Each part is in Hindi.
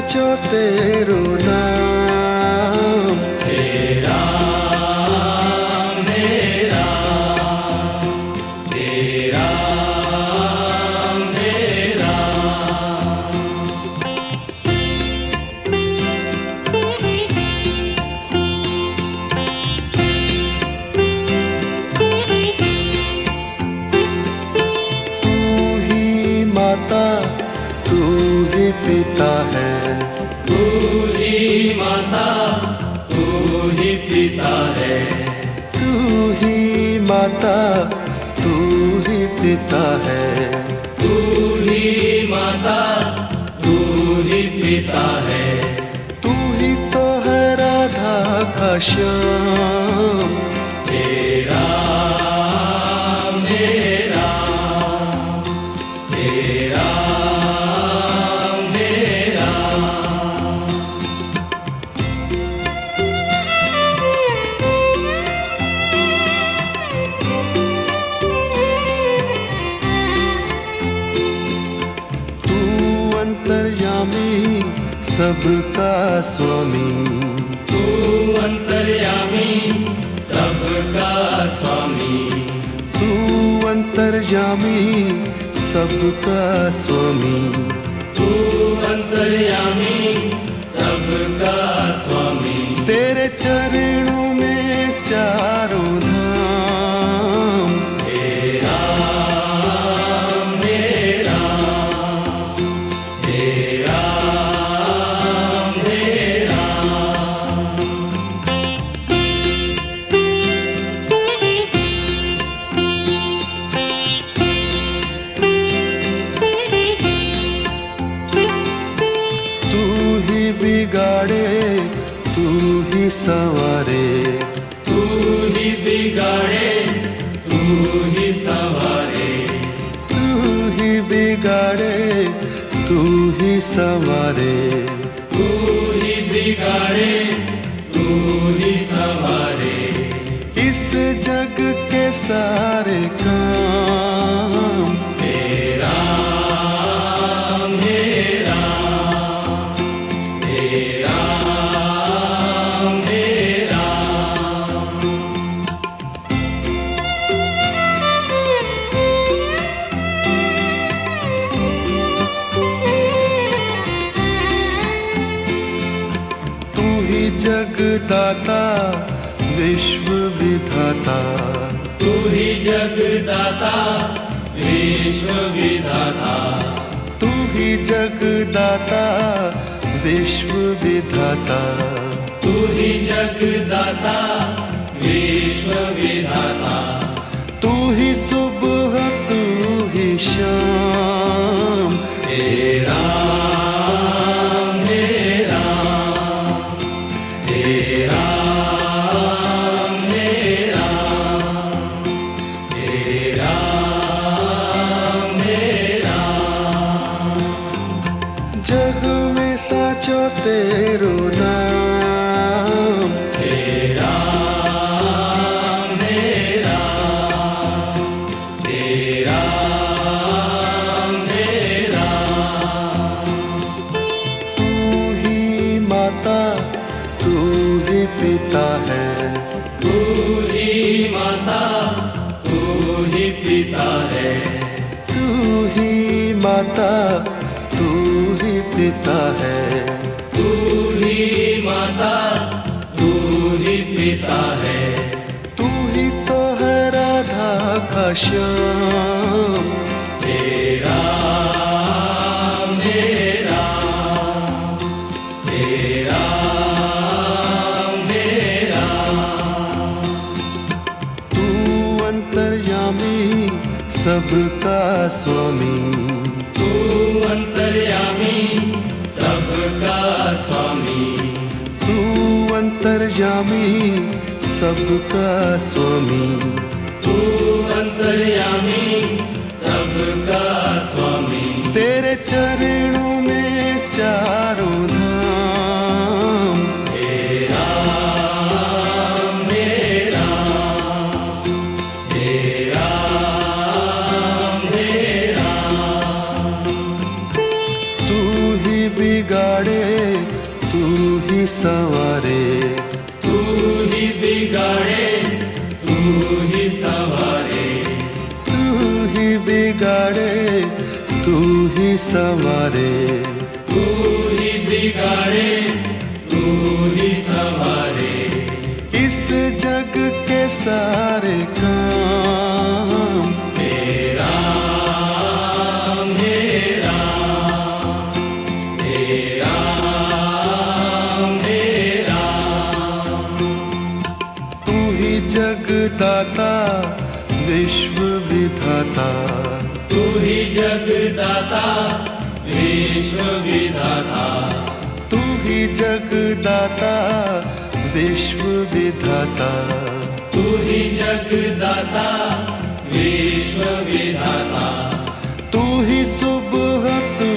साचो तेरो नाम। हे राम हे राम हे राम हे राम। तू ही माता तू ही पिता है, तू ही माता तू ही पिता है, तू ही माता तू ही पिता है, तू ही माता तू ही पिता है। तू ही तो है राधा का श्याम। हे राम हे राम हे राम हे राम। तू अंतर्यामी सबका स्वामी, तू अंतर्यामी सबका स्वामी, तू अंतर्यामी सबका स्वामी। तू अंतर्यामी सबका स्वामी। तेरे चरणों में चारों धाम। हे राम हे राम हे राम हे राम। तू ही बिगाड़े तू ही संवारे, तू ही बिगाड़े तू ही संवारे, तू ही बिगाड़े तू ही संवारे। तू ही बिगाड़े तू ही संवारे। इस जग के सारे काम। हे राम हे राम हे राम हे राम। तू ही जगदाता विश्व विधाता, तू ही जगदाता विश्व विधाता, तू ही जगदाता विश्व विधाता। तू ही जगदाता विश्व विधाता। तू ही सुबह तू ही शाम। हे राम हे राम हे राम हे राम हे राम हे राम। जग में साचो तेरो नाम। हे राम हे राम हे राम हे राम। तू ही माता तू ही पिता है, तू ही माता तू ही पिता है, तू ही माता तू ही पिता है। तू ही माता तू ही पिता है। तू ही तो है राधा का श्याम। हे राम हे राम हे राम हे राम। तू अंतर्यामी सबका स्वामी, तू अंतर्यामी सबका स्वामी, तू अंतर्यामी सबका स्वामी। तू अंतर्यामी सबका स्वामी। तेरे चरणों में चारों धाम। हे राम हे राम हे राम हे राम। तू ही बिगाड़े संवारे, तू ही बिगाड़े तू ही संवारे, तू ही बिगाड़े तू ही संवारे, तू ही बिगाड़े तू ही संवारे, इस जग के सारे काम। हे राम हे राम, हे राम हे राम, तू ही जगदाता विश्व विधाता, तू ही जगदाता विश्व विधाता, तू ही जगदाता विश्व विधाता, तू ही जगदाता विश्व विधाता, तू ही सुबह तू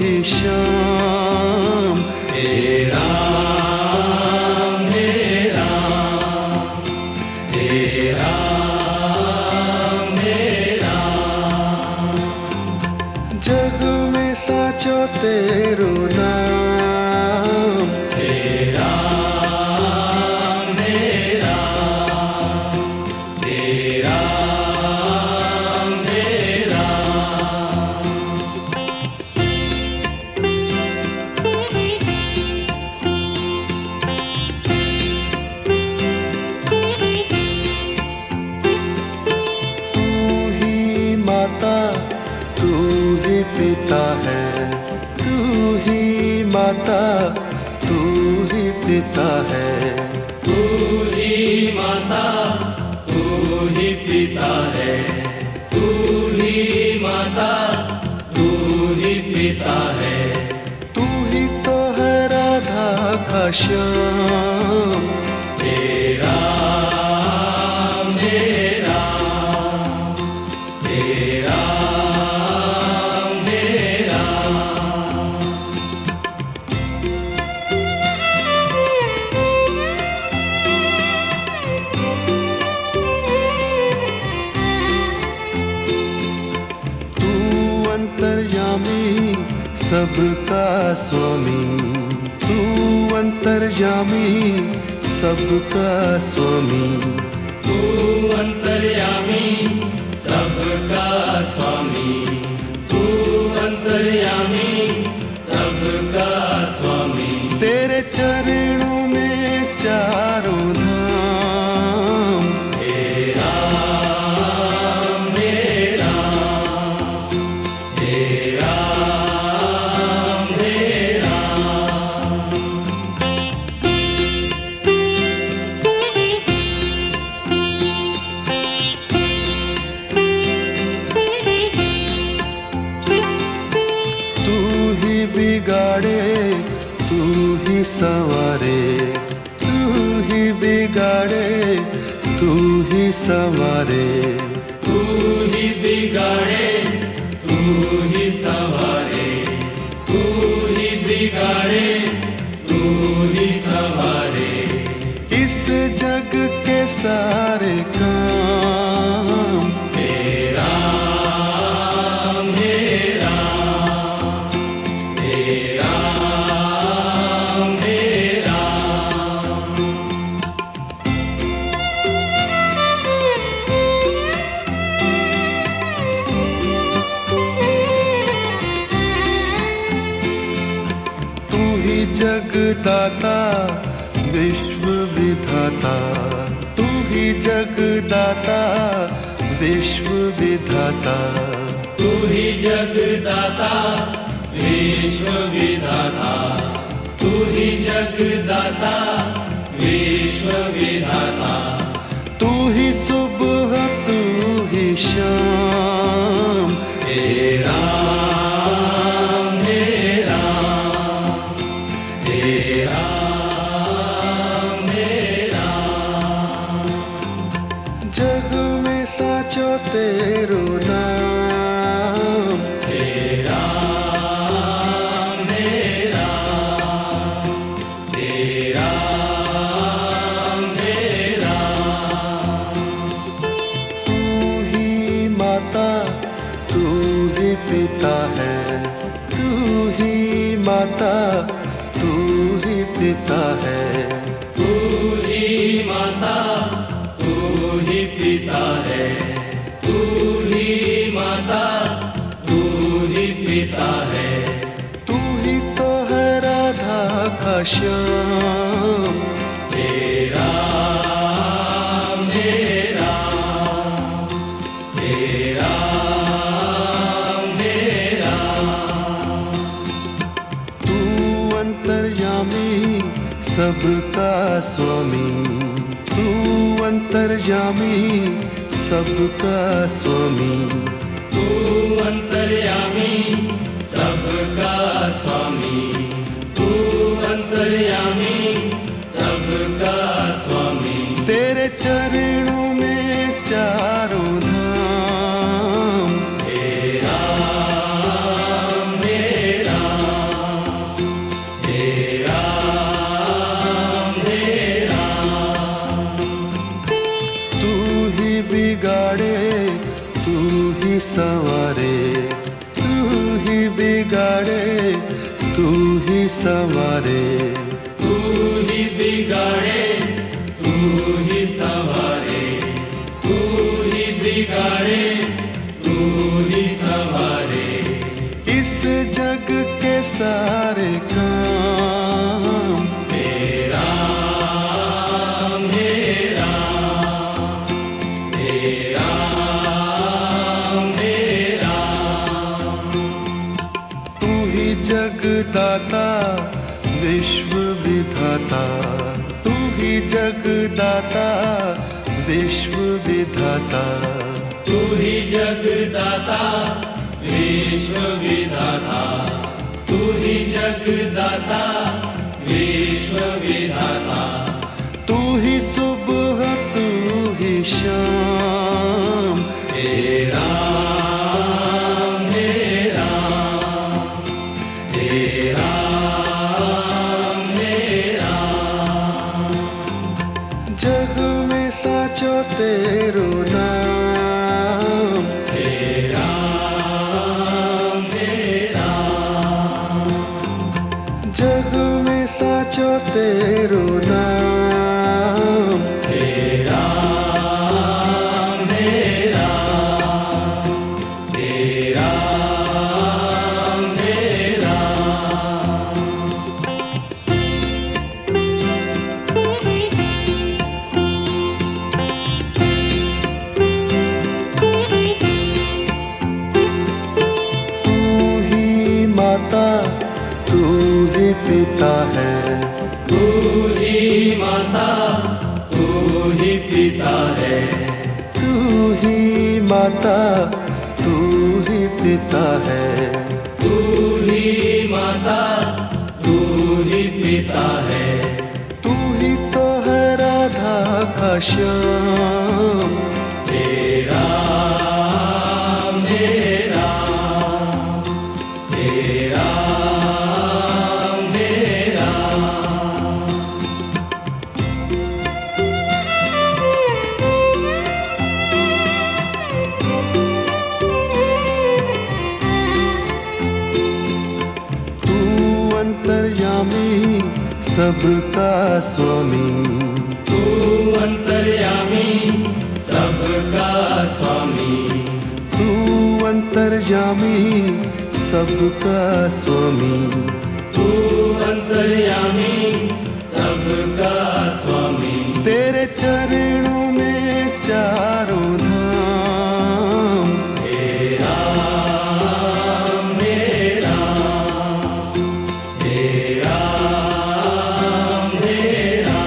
ही शाम। हे राम हे राम, हे राम हे राम, जग में साचो तेरो नाम। हे राम हे राम, हे राम हे राम, तू ही माता तू ही पिता है, तू ही माता तू ही पिता है, तू ही माता तू ही पिता है, तू ही माता तू ही पिता है, तू ही तो है राधा का श्याम। हे राम हे राम, हे राम हे राम, तू अंतर्यामी सबका स्वामी, तू अंतर्यामी सबका स्वामी, तू अंतर्यामी सबका स्वामी, तू अंतर्यामी सबका स्वामी, तेरे चरणों में चारों धाम। हे राम हे राम, हे राम हे राम, तू ही बिगाड़े तू ही संवारे, तू ही बिगाड़े तू ही संवारे, तू ही बिगाड़े तू ही संवारे, तू ही बिगाड़े तू ही संवारे, इस जग के सारे काम। हे राम हे राम, हे राम हे राम, तू ही जगदाता विश्व विधाता, तू ही जगदाता विश्व विधाता, तू ही जगदाता विश्व विधाता, तू ही जगदाता विश्व विधाता, तू ही सुबह तू ही शाम। हे राम हे राम, हे राम हे राम, जग में साचो तेरो नाम। हे राम हे राम, हे राम हे राम, तू ही माता तू ही पिता है, तू ही माता तू ही पिता है, तू ही माता, तू ही पिता है, तू ही माता, तू ही पिता है, तू ही तो है राधा का श्याम। तेरा मेरा, तेरा मेरा, तू अंतर्यामी सबका स्वामी, तू अंतर्यामी सबका स्वामी, तू अंतर्यामी सबका स्वामी, तू अंतर्यामी सबका स्वामी, तेरे चरणों में चारों धाम। तेरा मेरा, तेरा मेरा, तू ही बिगाड़े तू ही संवारे, तू ही बिगाड़े तू ही संवारे, तू ही बिगाड़े, तू ही संवारे, तू ही बिगाड़े, तू ही संवारे, इस जग के सारे काम। तेरा मेरा, तेरा मेरा, तू ही जगदाता विश्व विधाता, तू ही जगदाता विश्व विधाता, तू ही जगदाता विश्व विधाता, तू ही जगदाता विश्व विधाता, तू ही सुबह तू ही शाम। तेरा मेरा, तेरा मेरा, जग में साचो तेरो नाम। तेरा मेरा, जग में साचो तेरो नाम। तेरा मेरा, तेरा मेरा, तू ही माता तू ही पिता है, तू ही माता, तू ही पिता है, तू ही माता तू ही पिता है, तू ही माता, तू ही पिता है, तू ही तो है राधा का श्याम। तेरा मेरा, तेरा मेरा, तू अंतर्यामी सबका स्वामी, तू अंतर्यामी सबका स्वामी, तू अंतर्यामी सबका स्वामी, तू अंतर्यामी सबका स्वामी, तेरे चरणों में चारों धाम। तेरा मेरा, तेरा मेरा,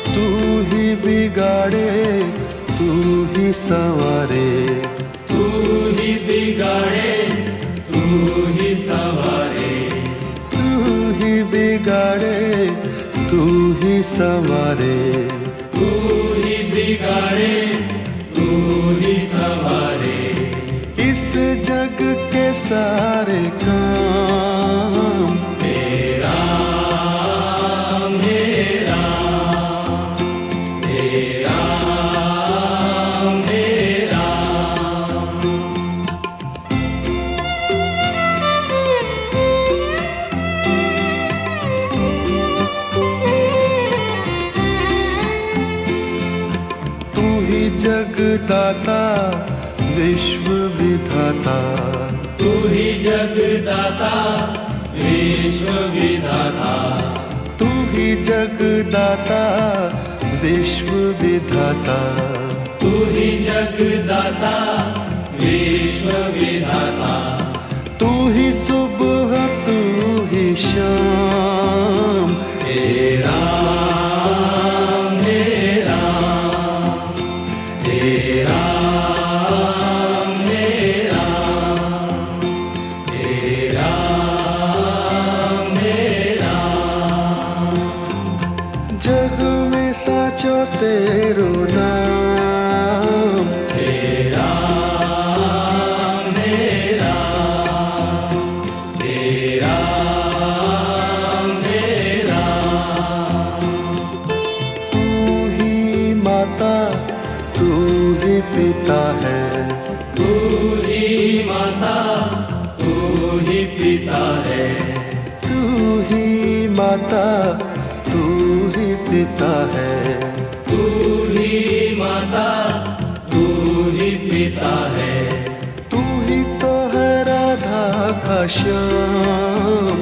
तू ही बिगाड़े तू ही संवारे, तू ही बिगाड़े, तू ही संवारे, तू ही बिगाड़े तू ही संवारे, तू ही बिगाड़े, तू ही संवारे, इस जग के सारे काम। तेरा मेरा, विश्व विधाता, तू ही जगदाता विश्व विधाता, तू ही जगदाता विश्व विधाता, तू ही जगदाता विश्व विधाता, तू ही सुबह तू ही शाम, हे राम हे राम, हे राम हे राम, हे राम हे राम। जग में साचो तेरो नाम, हे राम हे राम, हे राम हे राम। तू ही माता तू ही पिता है, तू ही माता तू ही पिता है, तू ही माता तू ही पिता है, तू ही माता तू ही पिता है, तू ही तो है राधा का श्याम,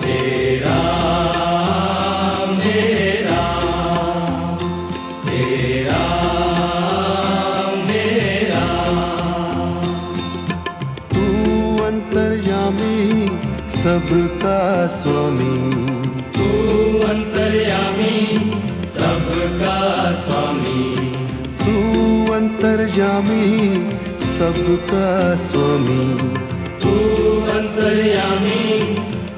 हे राम हे राम, हे राम हे राम। तू अंतर्यामी सबका स्वामी, तू अंतर्यामी सबका स्वामी, तू अंतर्यामी सबका स्वामी, तू अंतर्यामी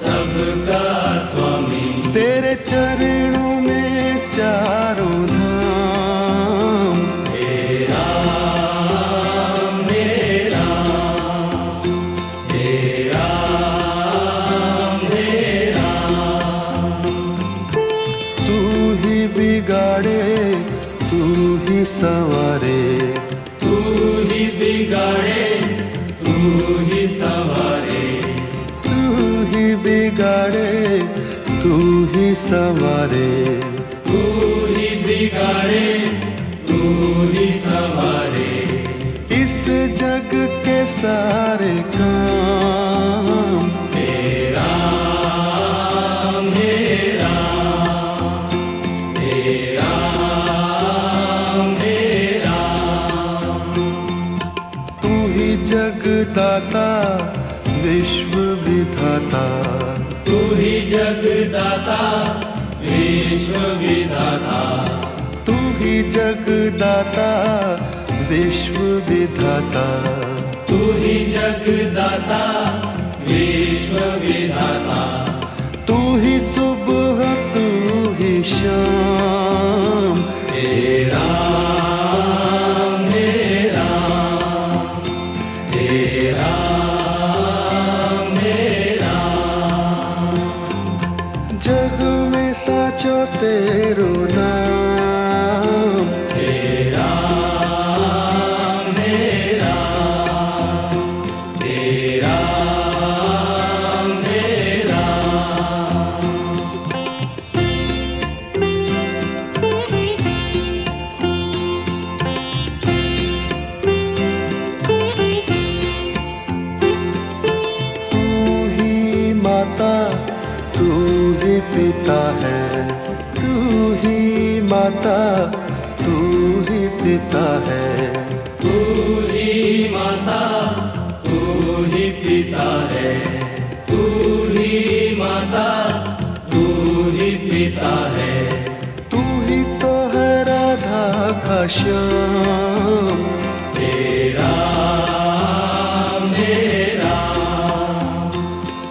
सबका स्वामी। तेरे चरणों में चारों धाम, हे राम हे राम, हे राम हे राम। तू ही बिगाड़े तू ही संवारे, तू ही बिगाड़े तू ही संवारे, तू ही बिगाड़े तू ही संवारे, तू ही बिगाड़े तू ही संवारे। इस जग के सारे काम, हे राम हे राम, हे राम हे राम। तू ही जगदाता विश्व विधाता, तू ही जगदाता विश्व विधाता, तू ही जगदाता विश्व विधाता, तू ही जगदाता विश्व विधाता, तू ही सुबह तू ही शाम, हे राम हे राम, हे राम हे राम। जग में साचो तेरो नाम, हे राम हे राम, हे राम हे राम। तू ही माता तू ही पिता है, तू ही माता तू ही पिता है, तू ही माता तू ही पिता है, तू ही माता तू ही पिता है, तू ही तो है राधा का श्याम, हे राम हे राम,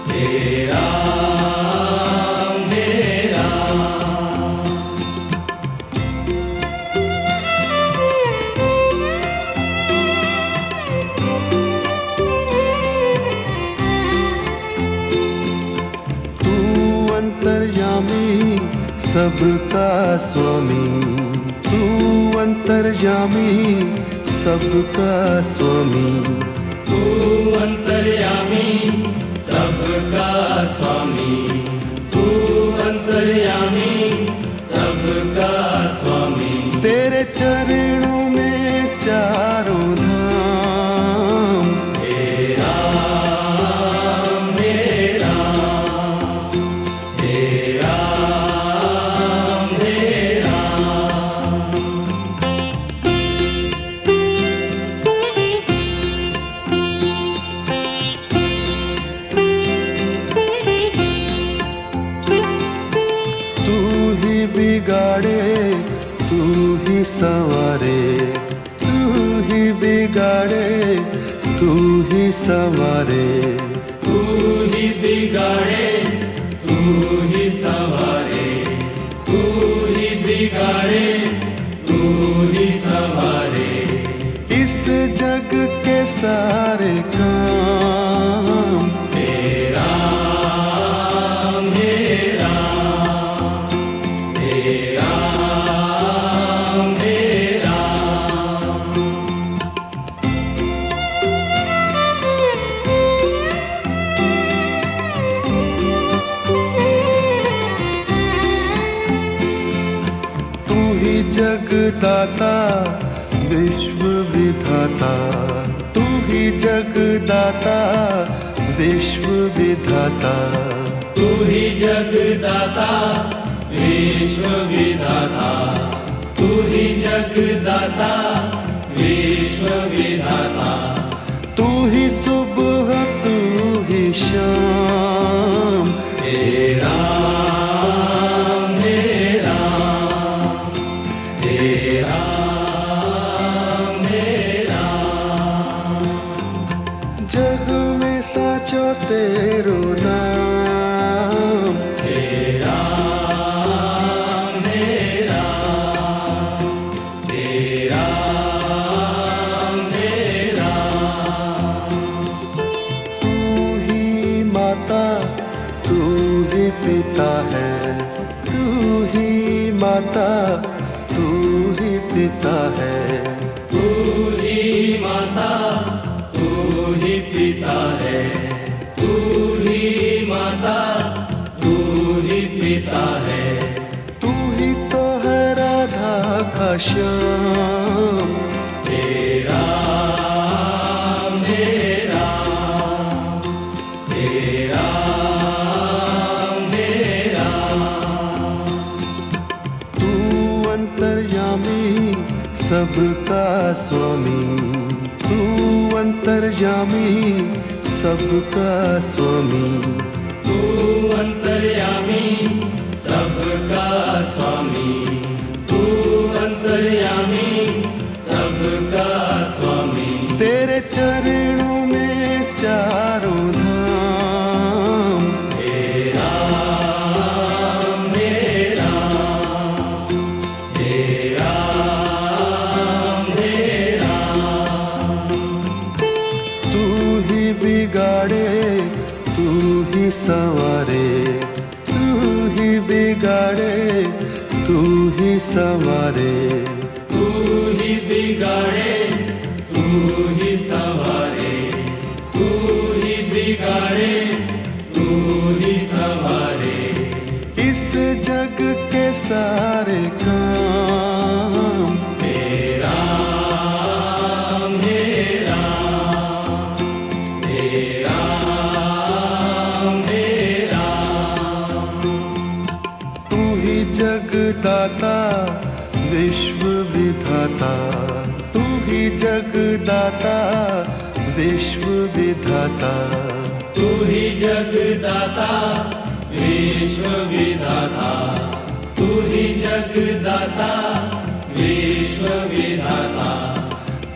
हे राम हे राम। तू अंतर्यामी सबका स्वामी, तू अंतर्यामी सबका स्वामी, तू अंतर्यामी सबका स्वामी, तू अंतर्यामी सबका स्वामी। तेरे चरणों में चारों धाम, बिगाड़े तू ही संवारे, तू ही बिगाड़े तू ही संवारे, तू ही बिगाड़े तू ही संवारे, तू ही बिगाड़े तू ही संवारे। इस जग के सारे काम तेरा मेरा, तेरा मेरा। तू ही जगदाता विश्व विधाता, तू ही जगदाता विश्व विधाता, तू ही जगदाता विश्व विधाता, तू ही जगदाता विश्व विधाता। तू ही सुबह तू ही शाम, तेरा मेरा, तेरा मेरा। जग में साचो तेरो नाम, तेरा मेरा, तेरा मेरा। तू ही माता तू ही पिता है, तू ही माता तू ही पिता है, तू ही माता तू ही पिता है, तू ही माता तू ही पिता है। तू ही तो है राधा का श्याम, तेरा मेरा, तेरा मेरा। तू अंतर्यामी सबका स्वामी, तू अंतर्यामी सबका स्वामी, तू अंतर्यामी सबका स्वामी, तू अंतर्यामी सबका स्वामी। तेरे चरणों में चारों धाम, तेरा मेरा, तेरा मेरा। तू ही बिगाड़े तू ही संवारे, तू ही बिगाड़े तू ही संवारे, तू ही बिगाड़े तू ही संवारे, तू ही बिगाड़े तू ही संवारे। इस जग के सारे काम तेरा मेरा, तेरा मेरा। तू ही जगदाता विश्व विधाता, तू ही जगदाता विश्व विधाता, तू ही जगदाता विश्व विधाता, तू ही जगदाता विश्व विधाता।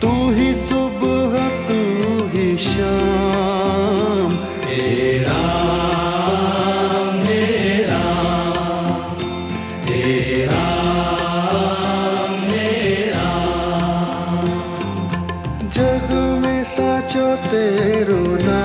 तू ही सुबह तू ही शाम, तेरा मेरा, तेरा मेरा। जग में साचो तेरो नाम।